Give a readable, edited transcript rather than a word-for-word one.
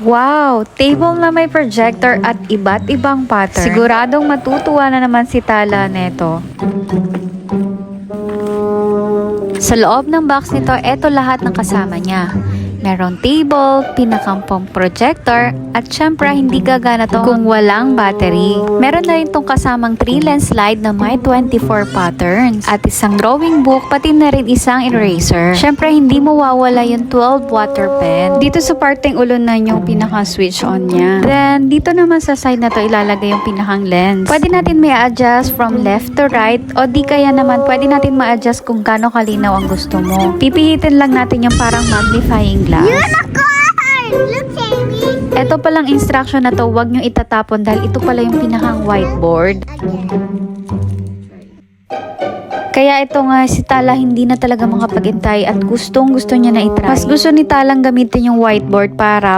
Wow! Table na may projector at iba't ibang pattern. Siguradong matutuwa na naman si Tala neto. Sa loob ng box nito, eto lahat ng kasama niya. Merong table, pinakampong projector, at syempre hindi gagana to kung walang battery. Meron na rin tong kasamang 3-lens slide na may 24 patterns. At isang drawing book, pati na rin isang eraser. Syempre hindi mawawala yung 12 water pen. Dito sa parteng ulunan yung pinaka-switch on niya. Then, dito naman sa side na to ilalagay yung pinakang lens. Pwede natin may adjust from left to right o di kaya naman pwede natin ma-adjust kung gaano kalinaw ang gusto mo. Pipihitin lang natin yung parang magnifying glass. Unicorn! Look, Jamie! Ito palang instruction na to, huwag nyo itatapon dahil ito pala yung pinakang whiteboard. Kaya ito nga, si Tala hindi na talaga makapag-intay at gustong gusto niya na itry. Mas gusto ni Talang gamitin yung whiteboard para